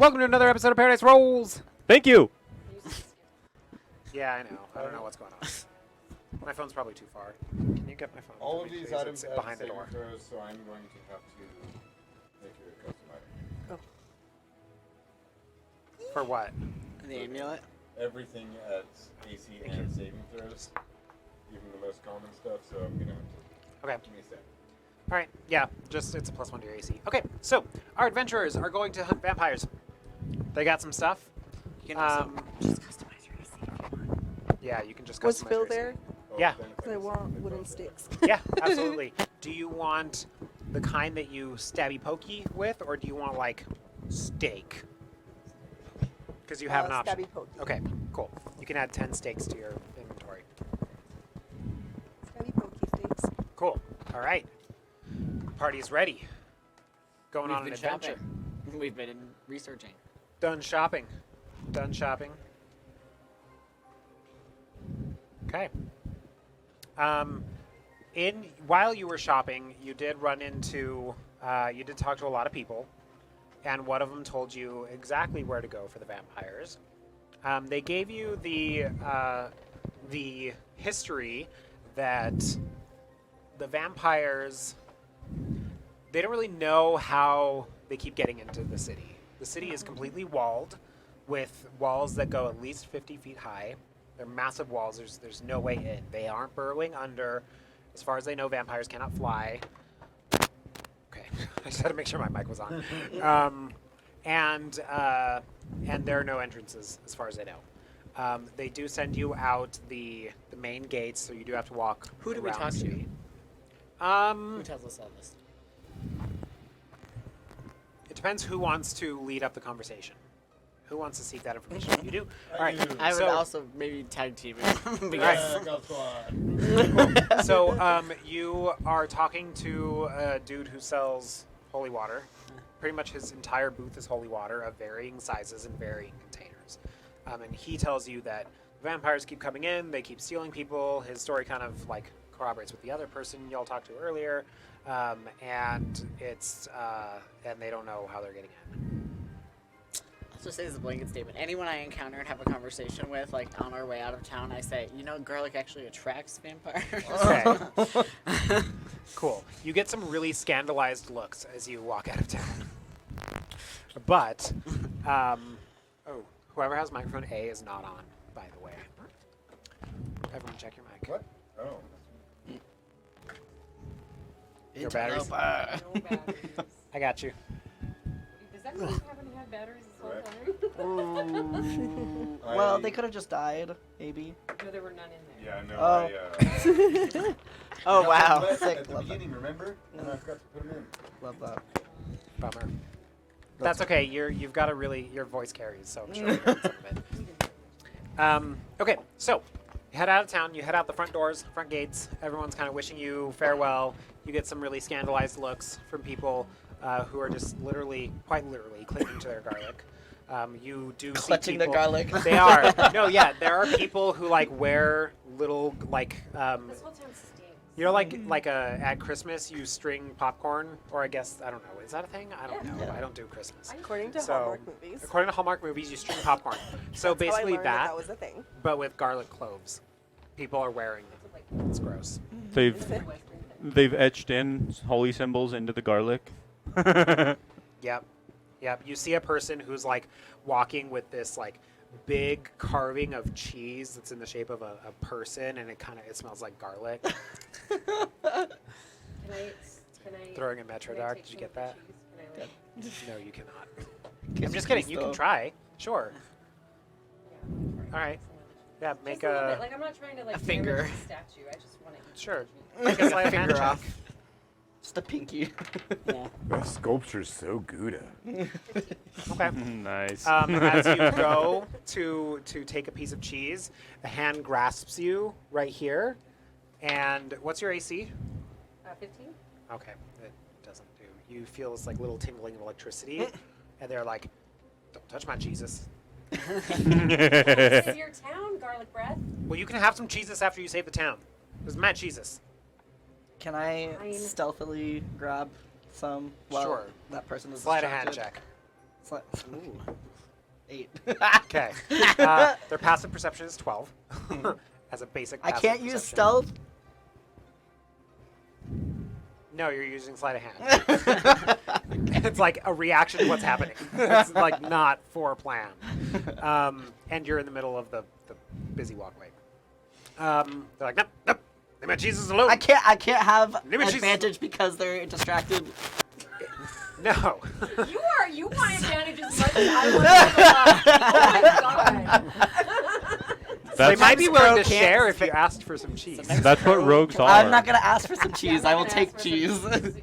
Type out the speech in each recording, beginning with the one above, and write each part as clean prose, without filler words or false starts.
Welcome to another episode of Paradise Rolls. Thank you. Yeah, I know. I don't know what's going on. My phone's probably too far. Can you get my phone? All of these items it's behind the door. Throws, so I'm going to have to make you a custom item. For what? The amulet? Everything at AC and saving throws, even the most common stuff, so I'm going to have to Okay. give me a sec. All right. Yeah, just it's a +1 to your AC. Okay, so our adventurers are going to hunt vampires. They got some stuff. You can also just customize your AC if you want. Yeah, you can just Was customize Phil your AC. there? Yeah. Because I want wooden sticks. Yeah, absolutely. Do you want the kind that you stabby pokey with, or do you want like steak? Because you have an option. Stabby pokey. Okay, cool. You can add 10 steaks to your inventory. Stabby pokey steaks. Cool. All right. Party's ready. Going on an been adventure. shopping. We've been researching. Done shopping. Done shopping. Okay. While you were shopping, you did run into, you did talk to a lot of people, and one of them told you exactly where to go for the vampires. They gave you the history that the vampires, they don't really know how they keep getting into the city. The city is completely walled, with walls that go at least 50 feet high. They're massive walls. There's no way in. They aren't burrowing under. As far as they know, vampires cannot fly. Okay, I just had to make sure my mic was on. And there are no entrances, as far as I know. They do send you out the main gates, so you do have to walk. Who do we around talk the to? city. Who tells us all this? It depends who wants to lead up the conversation. Who wants to seek that information? You do? All right. I would so, also maybe tag team it. Right. Go squad. Cool. So you are talking to a dude who sells holy water. Pretty much his entire booth is holy water of varying sizes and varying containers. And he tells you that vampires keep coming in, they keep stealing people. His story kind of like corroborates with the other person y'all talked to earlier. And it's and they don't know how they're getting in. I'll just say as a blanket statement. Anyone I encounter and have a conversation with, like on our way out of town, I say, you know, garlic actually attracts vampires. Okay. Cool. You get some really scandalized looks as you walk out of town. But, whoever has microphone A is not on, by the way. Everyone check your mic. What? Oh. Your batteries? No batteries. I got you. Does that mean you haven't had batteries this whole Right. time? Well, they could have just died, maybe. No, there were none in there. Yeah, no, Oh. Oh, wow. At Sick, the love beginning, remember? And I forgot to put them in. Love that. Bummer. That's okay. You've got your voice carries, so I'm sure we'll get some of it. Okay, so you head out of town. You head out the front doors, front gates. Everyone's kind of wishing you farewell. You get some really scandalized looks from people who are just quite literally, clinging to their garlic. You do Clutching see the people, garlic. They are. No, yeah, there are people who like wear little like This whole town stinks. you know, like at Christmas you string popcorn, or I guess I don't know. Is that a thing? I don't know. Yeah. I don't do Christmas. According to So, Hallmark movies. According to Hallmark movies, you string popcorn. So That's how I basically learned that was a thing. but with garlic cloves. People are wearing them. It's gross. They've etched in holy symbols into the garlic. Yep. You see a person who's like walking with this like big carving of cheese that's in the shape of a person, and it smells like garlic. Can I Throwing a Metro can I Dark. take Did you some get of the that? cheese? Can I, like, No, you cannot. I'm just kidding. You can try. Sure. yeah, All right. Yeah, make Just a little bit. a Like, I'm not trying to like a finger. damage the statue. I just want to eat. sure. the Make a sleight of hand Finger check. off. Just a pinky. Yeah. The sculpture's so Gouda. Okay. Nice. As you go to take a piece of cheese, a hand grasps you right here. And what's your AC? 15? Okay, it doesn't do. You feel this like little tingling of electricity, and they're like, "Don't touch my Jesus." This is your town, garlic breath. Well, you can have some Jesus after you save the town. There's mad Jesus. Can I Fine. stealthily grab some while Sure. that person is Sleight of hand distracted? check. Ooh. 8. Okay. Their passive perception is 12. As a basic I passive can't use perception. stealth. No, you're using sleight of hand. It's like a reaction to what's happening. It's like not foreplanned. And you're in the middle of the busy walkway. They're like, nope, nope. Leave my cheeses alone. I can't have Maybe she's- advantage because they're distracted. No. You want advantage as much as I want. Oh my god. They That's, might be willing to Can't- share if you asked for some cheese. that's what rogues are. I'm not gonna ask for some cheese. Yeah, I I'm will gonna take ask for cheese. some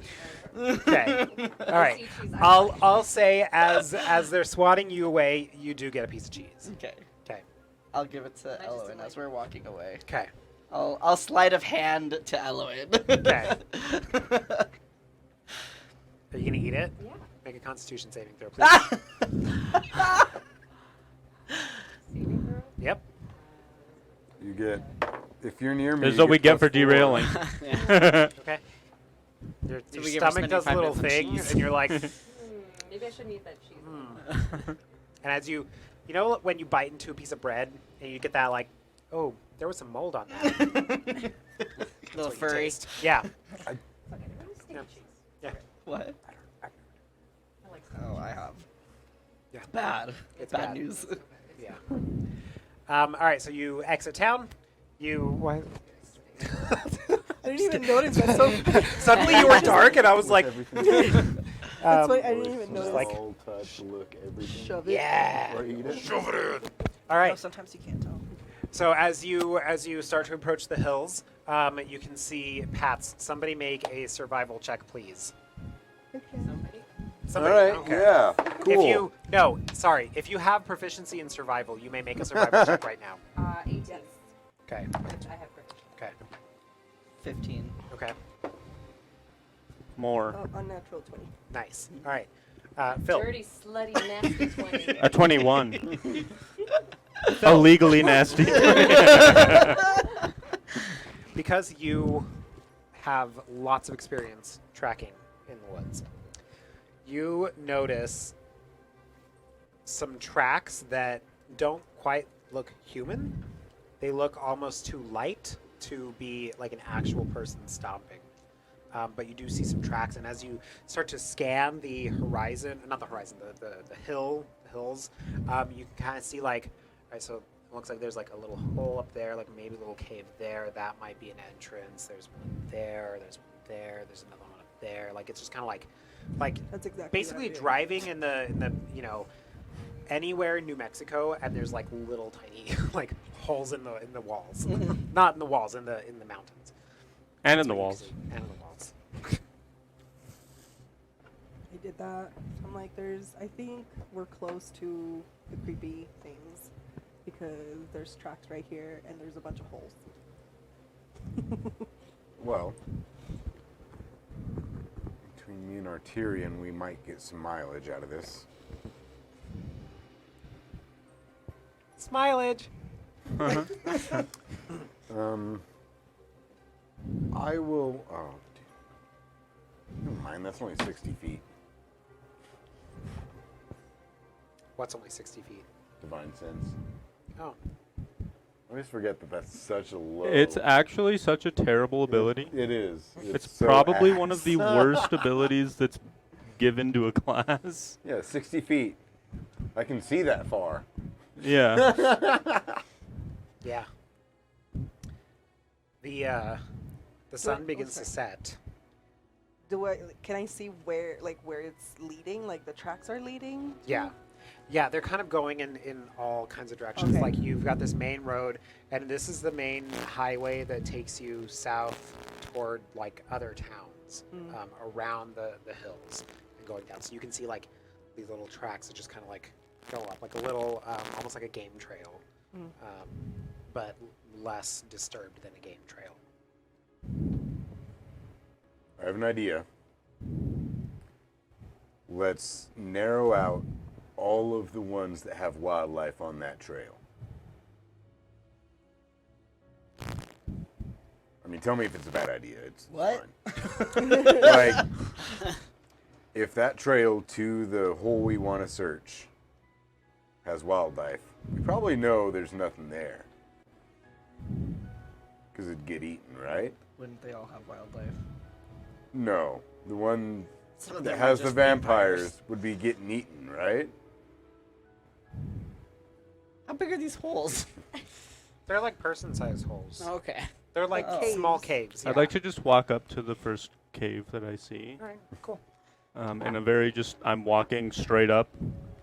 Okay. All right. See cheese, I'll say as they're swatting you away, you do get a piece of cheese. Okay. Okay. I'll give it to just Eloin didn't as we're walking away. Okay. I'll sleight of hand to Eloin. Okay. Are you gonna eat it? Yeah. Make a Constitution saving throw, please. Saving throw? Yep. You get, if you're near me. This is you what we get for +4. derailing. Okay. Your we your give her stomach does a 75 little minutes of thing, cheese. and you're like, Maybe I shouldn't eat that cheese. and as you know when you bite into a piece of bread and you get that like, oh, there was some mold on that. Little What you furry. taste. Yeah. It's okay. Everyone stick Yeah. with cheese. Yeah. What? I like Oh, I have. Yeah. Bad. It's bad bad. news. Yeah. All right. So you exit town. You. What? I didn't even notice that. So Suddenly you were dark, and I was like, that's why I didn't even just notice. like, All touch, look, everything. Shove it. yeah. Before you eat it. Shove it in. All No, right. sometimes you can't tell. So as you start to approach the hills, you can see Pats. Somebody make a survival check, please. somebody. All Somebody. right, Okay. yeah, cool. If you have proficiency in survival, you may make a survival check right now. 18. Okay. Which I have proficiency. Okay. 15. Okay. More. Unnatural 20. Nice. All right. Phil. Dirty, slutty, nasty 20. A 21. Illegally nasty. Because you have lots of experience tracking in the woods, you notice some tracks that don't quite look human. They look almost too light to be like an actual person stomping. But you do see some tracks, and as you start to scan the horizon, not the horizon, the hills, you can kind of see like, all right, so it looks like there's like a little hole up there, like maybe a little cave there. That might be an entrance. There's one there. There's one there. There's another one up there. Like it's just kind of like That's exactly basically what I driving in the anywhere in New Mexico, and there's like little tiny like holes in the walls, not in the walls, in the mountains. And in That's the what you can walls. see. And in the walls. I did that. I'm like, I think we're close to the creepy things because there's tracks right here and there's a bunch of holes. Well, between me and Arterian, we might get some mileage out of this. Smileage. I will. Oh, dude. Never mind. That's only 60 feet. What's only 60 feet? Divine sense. Oh. I always forget that that's such a low. It's actually such a terrible ability. It is. It's so probably ass. one of the worst abilities that's given to a class. Yeah, 60 feet. I can see that far. Yeah. Yeah. The sun begins to set. Can I see where it's leading? Like the tracks are leading? to? Yeah. Yeah, they're kind of going in all kinds of directions. Okay. Like you've got this main road, and this is the main highway that takes you south toward like other towns around the hills and going down. So you can see like these little tracks that just kind of like go up, like a little, almost like a game trail, but less disturbed than a game trail. I have an idea. Let's narrow out all of the ones that have wildlife on that trail. I mean, tell me if it's a bad idea. It's What? fine. Like, if that trail to the hole we want to search has wildlife, we probably know there's nothing there. Because it'd get eaten, right? Wouldn't they all have wildlife? No. The one Some of that them are has the just vampires would be getting eaten, right? How big are these holes? They're like person-sized holes. Okay. They're like Oh. small caves. I'd like to just walk up to the first cave that I see. All right, cool. In a very I'm walking straight up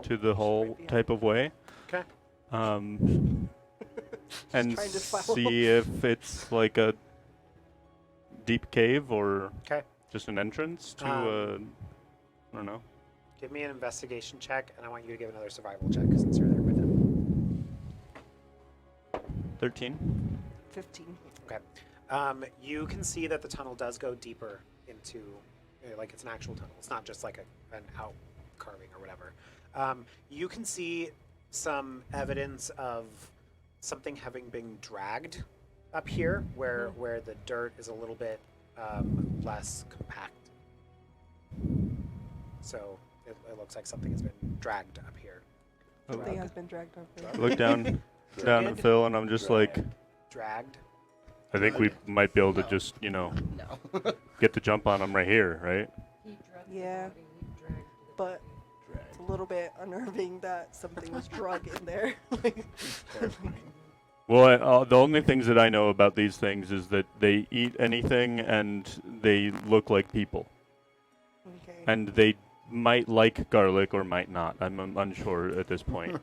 to the hole type of way. Okay. And trying to follow. see if it's like a deep cave or Okay. just an entrance to I don't know. Give me an investigation check, and I want you to give another survival check since you're there with him. 13. 15. Okay. You can see that the tunnel does go deeper into, like it's an actual tunnel. It's not just like an out carving or whatever. You can see some evidence of something having been dragged up here, where the dirt is a little bit less compact. So it looks like something has been dragged up here. Something has been dragged up there. I look down at Phil and I'm just like, Dragged. I think we might be able to just, No. get the jump on him right here, right? He drugged the Yeah. body, he dragged the But it's a little bit unnerving that something was drug in there. Like, Well, the only things that I know about these things is that they eat anything and they look like people. okay. And they might like garlic or might not. I'm unsure at this point.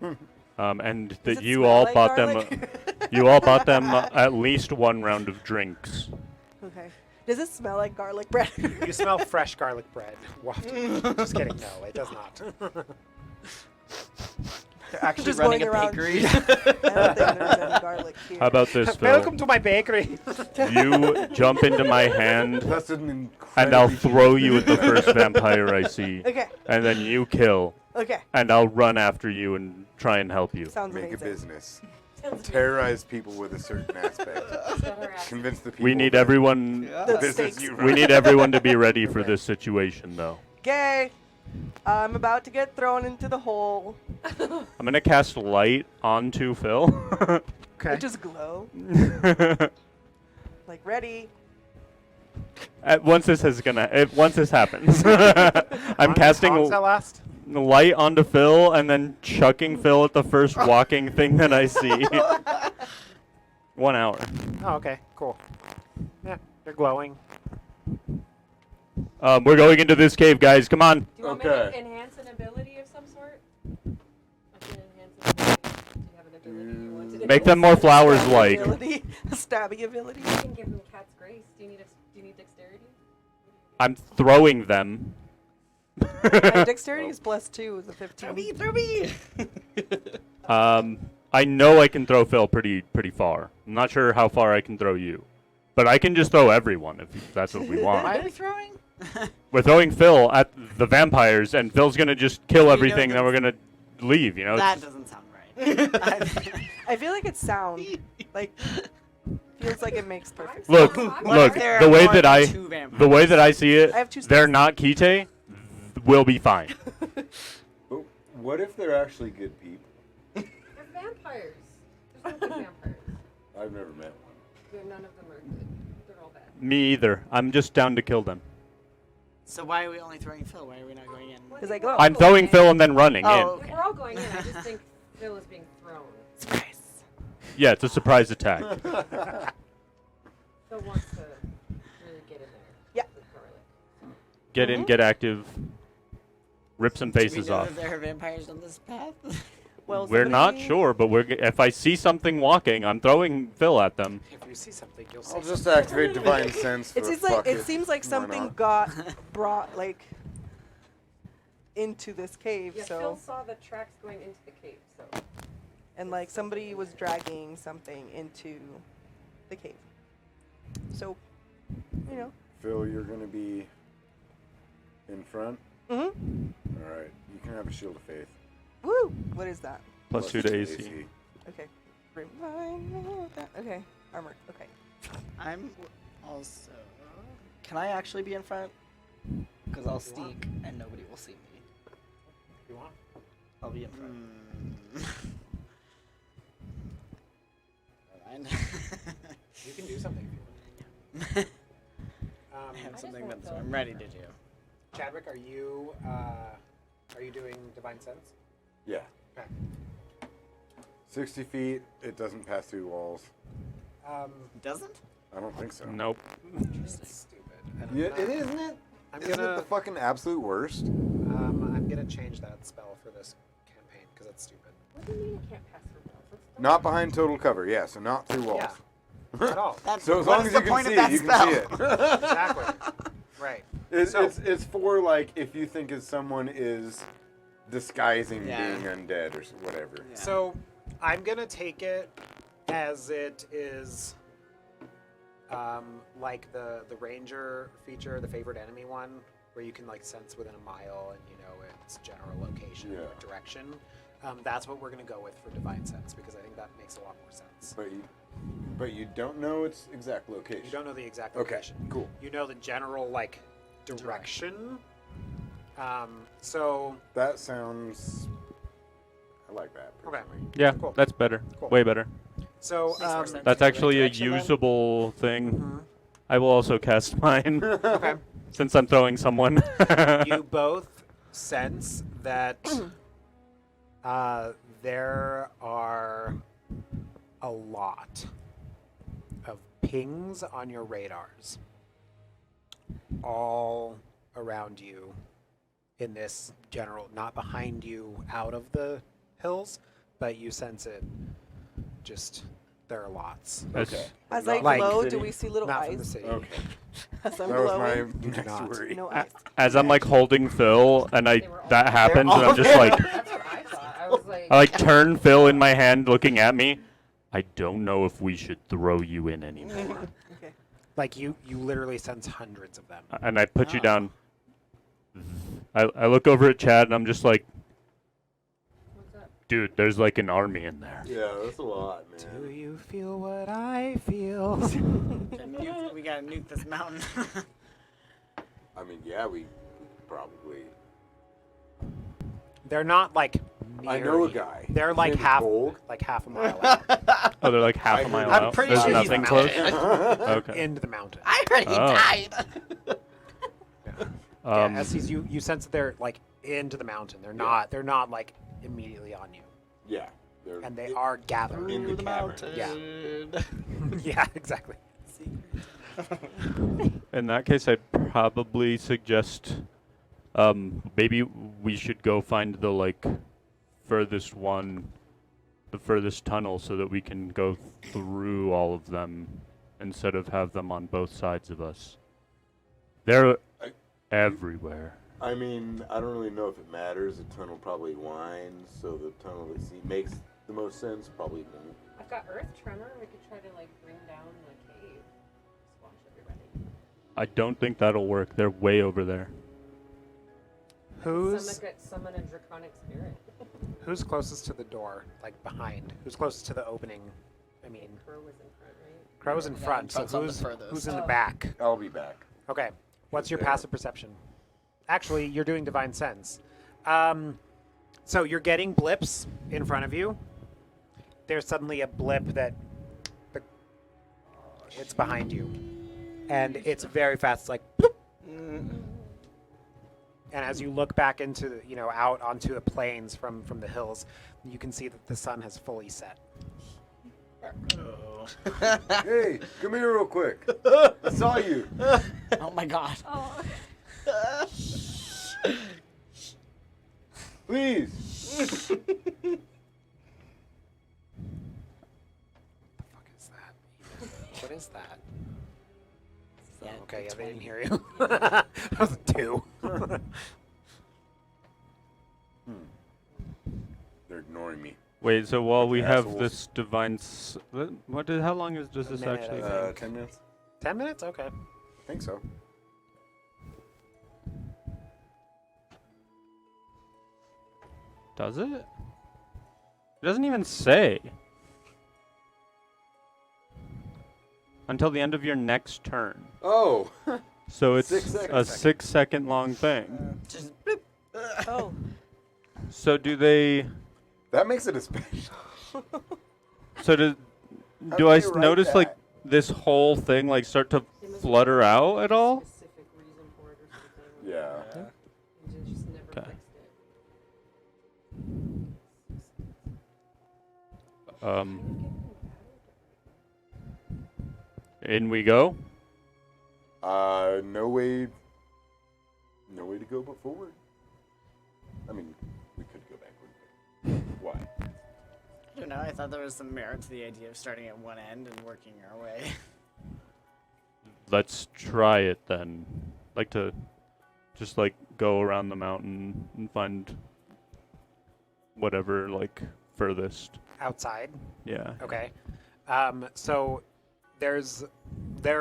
And Does that it you smell all like bought garlic? them. You all bought them at least one round of drinks. Okay. Does it smell like garlic bread? You smell fresh garlic bread. Wafted. Just kidding. No, it does not. They're actually Just running going a around. bakery. I don't think there's any garlic here. How about this, Phil? Welcome to my bakery. You jump into my hand, That's an and I'll incredibly throw you at the first vampire I see. Okay. And then you kill, Okay. and I'll run after you and try and help you. Sounds make a amazing. business. Sounds Terrorize people with a certain aspect. good. Convince the people. We need that everyone. the The business stakes. you We run. need everyone to be ready for this situation, though. Okay. I'm about to get thrown into the hole. I'm gonna cast light onto Phil. Okay. It just glow. Like ready. Once this happens, I'm casting How long does that last? light onto Phil and then chucking Phil at the first walking thing that I see. 1 hour. Oh, okay. Cool. Yeah, they're glowing. We're going into this cave, guys. Come on. Do you want me Okay. to enhance an ability of some sort? I can enhance an ability. Do you have an ability you want to Make them more flowers Stabby like. ability. Stabby ability. You can give them cat's grace. Do you need dexterity? I'm throwing them. Dexterity is +2 is a 15. Throw me! I know I can throw Phil pretty far. I'm not sure how far I can throw you, but I can just throw everyone if that's what we Why want. are we throwing? We're throwing Phil at the vampires, and Phil's gonna just kill know everything, and then we're that's- gonna leave. You know. That doesn't sound right. I feel like it's sound. Like, feels like it makes perfect sense. Look, What look. if there The are way more that than I, two vampires? the way that I see it, I have two they're sticks. not Kite. We'll be fine. But what if they're actually good people? They're vampires. There's no good vampires. I've never met one. None of them are good. They're all bad. Me either. I'm just down to kill them. So why are we only throwing Phil? Why are we not going in? Because I glow. I'm throwing Phil and then running Oh, in. okay. We're all going in. I just think Phil is being thrown. Surprise. Yeah, it's a surprise attack. Phil wants to really get in there. Yeah. With garlic. Get in, get active. Rip some faces Do we know off. that there are vampires on this path? Well, We're not somebody- sure, but if I see something walking, I'm throwing Phil at them. If you see something, you'll see I'll something. just activate divine sense. For It seems like fuck it seems like Why something not? got brought like into this cave. Yeah, So Phil saw the tracks going into the cave, so. and like somebody was dragging something into the cave. So, you know. Phil, you're gonna be in front. Mhm. All right, you can have a shield of faith. Woo! What is that? Plus 2 to AC. Okay. Remind me of that. Okay. Armor. Okay. I'm also. Can I actually be in front? Because I'll sneak and nobody will see me. You want? I'll be in front. Never mind. You can do something if you want. I have just something want that to- I'm ready to do. Chadwick, are you doing Divine Sense? Yeah. Okay. 60 feet. It doesn't pass through walls. Doesn't? I don't think so. Nope. It's stupid. Yeah, it is, isn't it? I'm Isn't it gonna the fucking absolute worst? I'm gonna change that spell for this campaign because it's stupid. What do you mean it can't pass through walls? That's Not behind total cover. Yeah, so not through walls. Yeah. At all. That's, So as what long is as you the can point see of that it, you spell? can see it. Exactly. Right. So- It's for like if you think if someone is disguising Yeah. being undead or whatever. Yeah. So I'm gonna take it as it is, like the ranger feature, the favorite enemy one, where you can like sense within a mile and you know its general location Yeah. or direction. That's what we're gonna go with for divine sense because I think that makes a lot more sense. But you don't know its exact location. You don't know the exact Okay, location. cool. You know the general like direction. So That sounds. I like that. Okay. Personally. Yeah, Cool. that's better. Cool. Way better. so Makes more sense. That's in the actually a direction then. usable thing. I will also cast mine okay. since I'm throwing someone. You both sense that there are a lot of pings on your radars all around you in this general, not behind you out of the hills, but you sense it just, there are lots. That's- As I Like glow, city. do we see little Not from the eyes? city. Okay. As I'm That was glowing, my You do next not. worry. no eyes. As I'm like holding Phil and They were all that there. happens and all I'm just like That's what I thought. I was like, I like turn Phil in my hand looking at me. I don't know if we should throw you in anymore. Okay. Like you literally sense hundreds of them. And I put you Oh. down. I look over at Chad and I'm just like, what's up? dude, there's like an army in there. Yeah, that's a lot, Do man. you feel what I feel? We gotta nuke this mountain. I mean, yeah, we probably. They're not like. I near know a you. guy. They're His like name is half Gold. a mile out Oh, they're like half I a mile heard- out. I'm pretty There's sure he's nothing a close. mountain. Okay. into the mountain. I already Oh. died. Um, yeah, Estes, you sense that they're like into the mountain. They're not. They're not like immediately on you, Yeah. They're and they are gathered. in the cavern. Yeah. Yeah, exactly. In that case, I'd probably suggest maybe we should go find the like furthest one, the furthest tunnel, so that we can go through all of them instead of have them on both sides of us. They're I- everywhere. I mean, I don't really know if it matters. The tunnel probably winds, so the tunnel that makes the most sense probably won't. I've got Earth Tremor. We could try to like bring down the cave. Squash everybody. I don't think that'll work. They're way over there. Summon a draconic spirit. Who's closest to the door? Like behind? Who's closest to the opening? I mean, Crow was in front, right? Crow's in Yeah, front. So Crow's on the who's furthest. in the Oh. back? I'll be back. Okay. What's your There. passive perception? Actually, you're doing divine sense. So you're getting blips in front of you. There's suddenly a blip that it's behind you, and it's very fast. It's like, bloop. And as you look back into out onto the plains from the hills, you can see that the sun has fully set. Hey, come here real quick. I saw you. Oh my god. Oh. Please. What the fuck is that? What is that? Yeah, Okay, yeah, it's they didn't 20. hear you. That was a 2. They're ignoring me. Wait, so while we have Assholes. this divine, how long does A this minute, actually? I think. 10 minutes? 10 minutes? Okay. I think so. Does it? It doesn't even say. Until the end of your next turn. Oh. So it's 6 a seconds. 6 second long thing. Just bloop. Oh, So do they? That makes it a special. So do How do do I you s- write notice like that? this whole thing like start to They must flutter have out at all? Specific reason for it or something. Yeah. And they just never Okay. fixed it. In we go. No way to go but forward. I mean, we could go backward, but why? I don't know. I thought there was some merit to the idea of starting at one end and working our way. Let's try it then. Like to just like go around the mountain and find whatever like furthest. Outside. Yeah. Okay. So there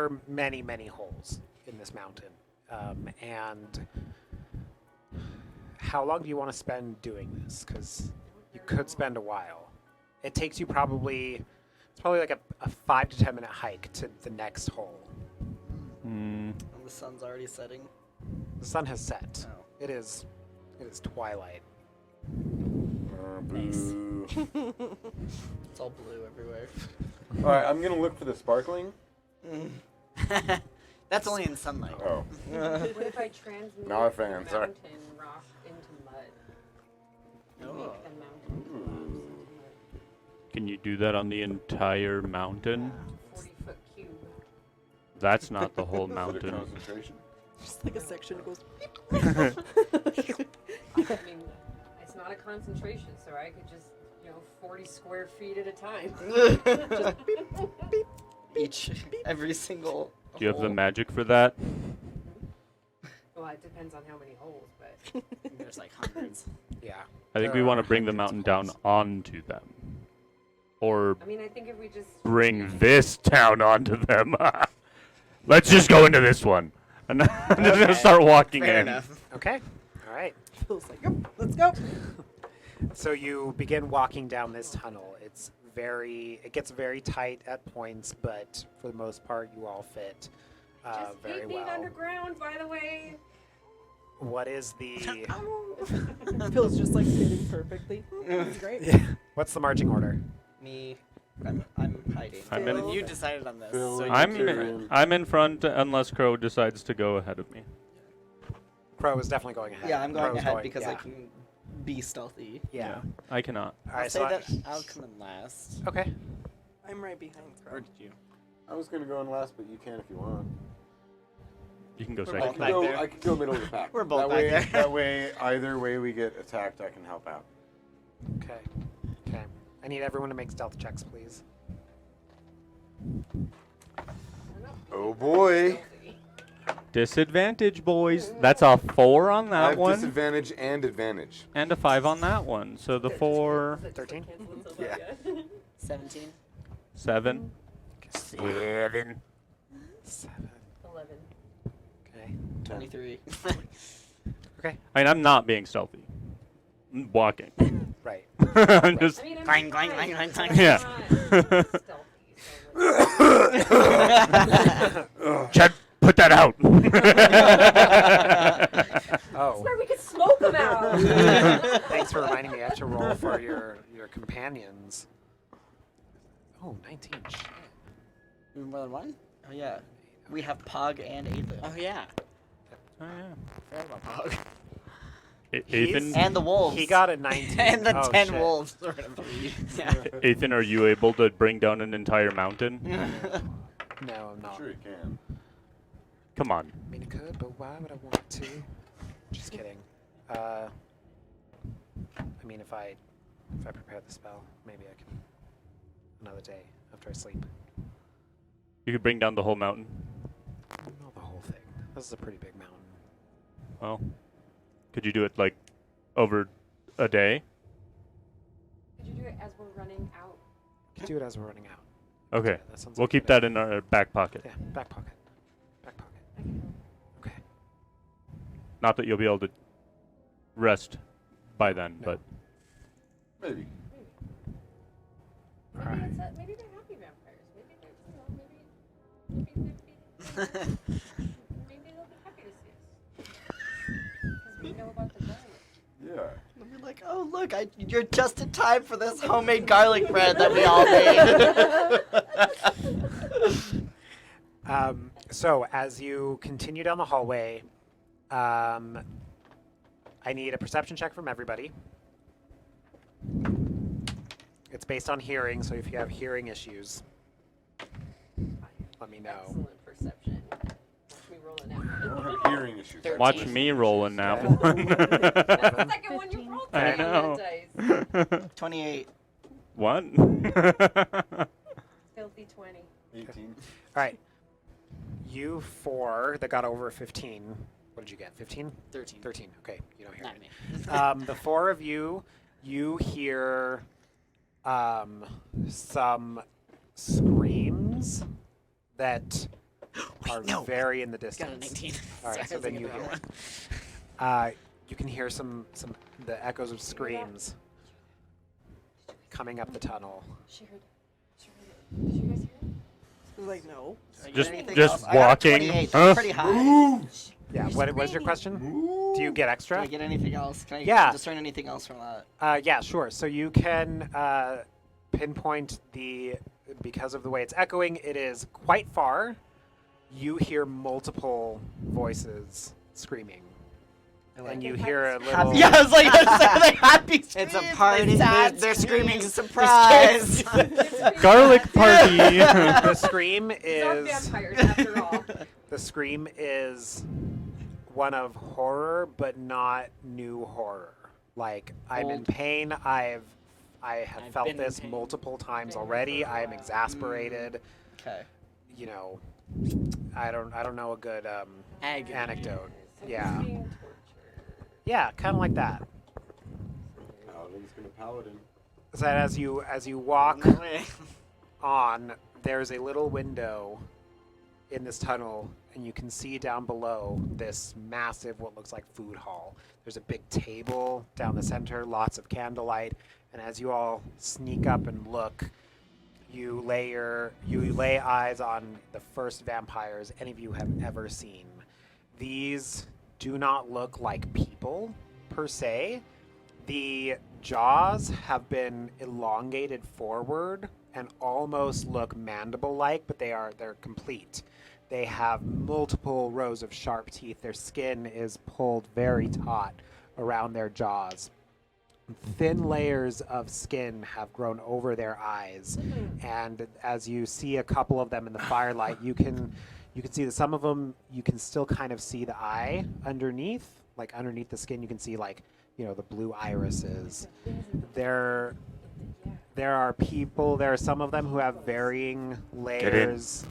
are many holes in this mountain, and how long do you want to spend doing this? Because you could spend a while. It takes you it's probably like a 5 to 10 minute hike to the next hole. Mm, And the sun's already setting. The sun has set. Oh. It is twilight. Nice. Boo. It's all blue everywhere. All right, I'm gonna look for the sparkling. That's only in sunlight. Oh, What if I transmute Not a the fan, sorry. mountain rock into mud? Oh. Make the mountain collapse into mud. can you do that on the entire mountain? 40-foot cube. That's not the whole is it a mountain. concentration? just like a section that goes. I mean, it's not a concentration, so I could just, 40 square feet at a time. Each, every single. Do you have the hole. magic for that? Well, it depends on how many holes, but There's like hundreds. Yeah. I think There we are want to bring the hundreds mountain of down holes. onto them. Or I mean, I think if we just bring this town onto them. Let's just go into this one. And I'm just going to Okay, start walking Fair in. enough. Okay. All right. Feels like, yep, let's go. So you begin walking down this tunnel. It gets very tight at points, but for the most part, you all fit just 8 very feet well. underground, by the way. What is the Feels just like fitting perfectly. It's great. what's the marching order? Me. I'm hiding. I'm in- Phil. You decided on this. Phil, So you I'm keep in- it. I'm in front unless Crow decides to go ahead of me. Crow is definitely going ahead. Yeah, I'm going Crow's ahead because yeah. I can be stealthy. Yeah. I cannot. All I'll right. say So that I'll come in last. okay. I'm right behind Or Crow. did you? I was gonna go in last, but you can if you want. You can go We're I both second. back there. I can go middle of the pack. We're both that back way, there. That way, either way we get attacked, I can help out. Okay. Okay. I need everyone to make stealth checks, please. Oh boy. Disadvantage, boys. That's a 4 on I that have one. disadvantage and advantage. And a 5 on that one. So the 4, 13? Yeah. 17. 7. 7. 11. Okay. 23. Okay. I mean, I'm not being stealthy. I'm walking. Right. I'm just. I mean, I'm Clang, fine. clang, clang, clang, I'm Yeah. not stealthy, so like- Chad, put that out. Oh. That's where we could smoke them out. Thanks for reminding me. I have to roll for your companions. Oh, 19. Shit. More than one? Oh yeah. We have Pog and Ethan. Oh yeah. Oh, yeah. Forgot about Pog. Ethan, And the wolves. He got a 19. And the Oh, 10 shit. wolves. Sort of. Yeah. Ethan, are you able to bring down an entire mountain? No, I'm not. Sure you can. Come on. I mean, I could, but why would I want to? Just kidding. I mean, if I prepare the spell, maybe I can another day after I sleep. You could bring down the whole mountain. Not the whole thing. This is a pretty big mountain. Well, could you do it like over a day? Could you do it as we're running out? Could do it as we're running out. Okay. Yeah, that sounds We'll like a keep good that in our back pocket. idea. Yeah, back pocket. Back pocket. I can help. Okay. Not that you'll be able to rest by then, No. but Maybe. All right. Maybe they're happy vampires. Maybe maybe they'll be happy to see us. Because we know about the diet. Yeah. I'll be like, oh look, you're just in time for this homemade garlic bread that we all made. So as you continue down the hallway, I need a perception check from everybody. It's based on hearing, so if you have hearing issues, let me know. Excellent perception. Watch me roll it I out. don't have hearing issues. I have Watch listening me rolling issues. that Okay. one. That's the second one you rolled I today on know. that dice. 28. What? Filthy 20. 18. All right. You four that got over 15. What did you get? 15? 13. 13. Okay. You don't hear Not me. me. The four of you hear some screams that are no. very in the Got a distance. 19. All right, Sorry, so I was then thinking you of hear that it. one. You can hear some the echoes of screams coming up the tunnel. She heard it. She heard it. Did you guys hear it? I was like, no. Did I get Just- anything just else? I got a walking, 28. huh? That's pretty high. Yeah. What was your question? Do you get Do extra? I get anything else? Can I Yeah. discern anything else from that? Yeah, sure. So you can pinpoint because of the way it's echoing, it is quite far. You hear multiple voices screaming. And you hear a little. Yeah, I was like, like happy It's a screams, party. like sad They're screaming screams. surprise. Garlic party. The scream These are is vampires after all. the scream is one of horror, but not new horror. Like I'm in Old. pain. I have I've felt been in this pain. multiple times Been here already. for a I am while. exasperated. Okay. You know, I don't know a good Agony. anecdote. So Yeah. he's being tortured. Yeah, kind of like that. Paladin's gonna paladin. So as you walk No way. on, there's a little window in this tunnel, and you can see down below this massive, what looks like food hall. There's a big table down the center, lots of candlelight, and as you all sneak up and look, you lay eyes on the first vampires any of you have ever seen. These do not look like people per se. The jaws have been elongated forward and almost look mandible-like, but they're complete. They have multiple rows of sharp teeth. Their skin is pulled very taut around their jaws. Thin layers of skin have grown over their eyes, and as you see a couple of them in the firelight, you can see that some of them you can still kind of see the eye underneath, like underneath the skin. You can see like the blue irises. There are people. There are some of them who have varying layers.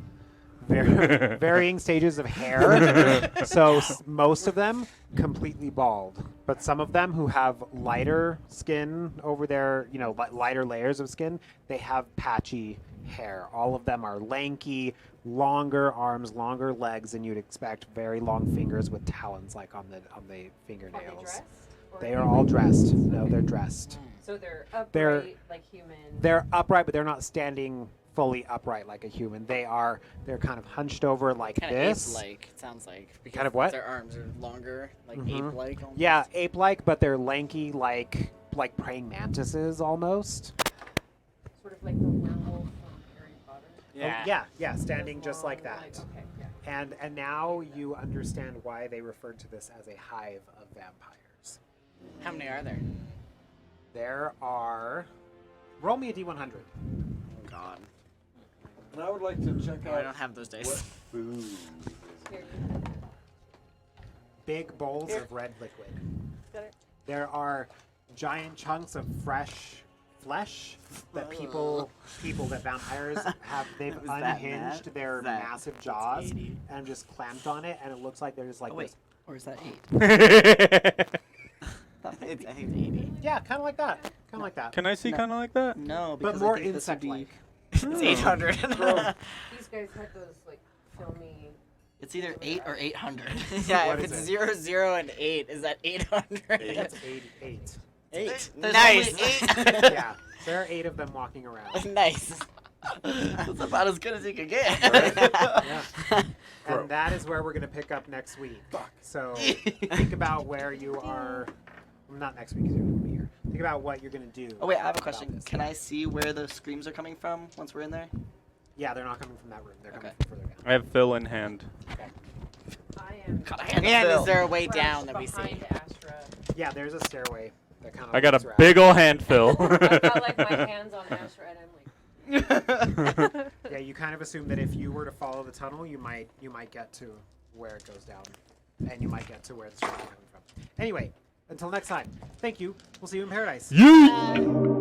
Varying stages of hair. So most of them completely bald, but some of them who have lighter skin over their, lighter layers of skin, they have patchy hair. All of them are lanky, longer arms, longer legs than you'd expect, very long fingers with talons like on the Are they fingernails. dressed? Or They are all dressed. No, they're dressed. So they're upright, They're- like human. They're upright, but they're not standing fully upright like a human. They're kind of hunched over like Kind of this. ape-like, it sounds like. Because Kind of what? Their arms are longer, like Mhm. ape-like almost. Yeah, ape-like, but they're lanky like praying mantises almost. Sort of like the werewolf from Harry Potter. Yeah, standing just like Long, that. Okay, yeah. And now you understand why they referred to this as a hive of vampires. How many are there? There are. Roll me a d100. Oh God. And I would like to check Oh, I out don't have those what dice. food is Here. Big bowls Here. of red liquid. Got it. There are giant chunks of fresh flesh that that vampires have. They've Was that unhinged mad? their Is that- massive that's jaws 80. and just clamped on it, and it looks like they're just like Oh, wait. this. Or is that 8? It's, I think, 80. Yeah, kind of like that. Kind of like that. Can I see No. kind of like that? No, But because more I think this would be. insect-like. It's 800. These guys had those like filmy. It's either 8 or 800. Yeah, What if is it's it? 0, 0, and 8, is that 800? That's 88. 8. There's Nice. only 8. Yeah, there are 8 of them walking around. Nice. That's about as good as you can get. Yeah. Bro. And that is where we're going to pick up next week. So think about where you are Not next week, because you're not going to be here. Think about what you're going to do. Oh wait, I have a about question. this. Can I see where the screams are coming from once we're in there? Yeah, they're not coming from that room. They're coming Okay. from further down. I have Phil in hand. I am God, I had to And fill. is there a way crushed down that we see? behind Astra. Yeah, there's a stairway that kind of. I got a big ol' hand, Phil. I've got like my hands on Astra and I'm like, Yeah, you kind of assume that if you were to follow the tunnel, you might get to where it goes down, and you might get to where the screams are coming from. Anyway, until next time, thank you. We'll see you in paradise. You.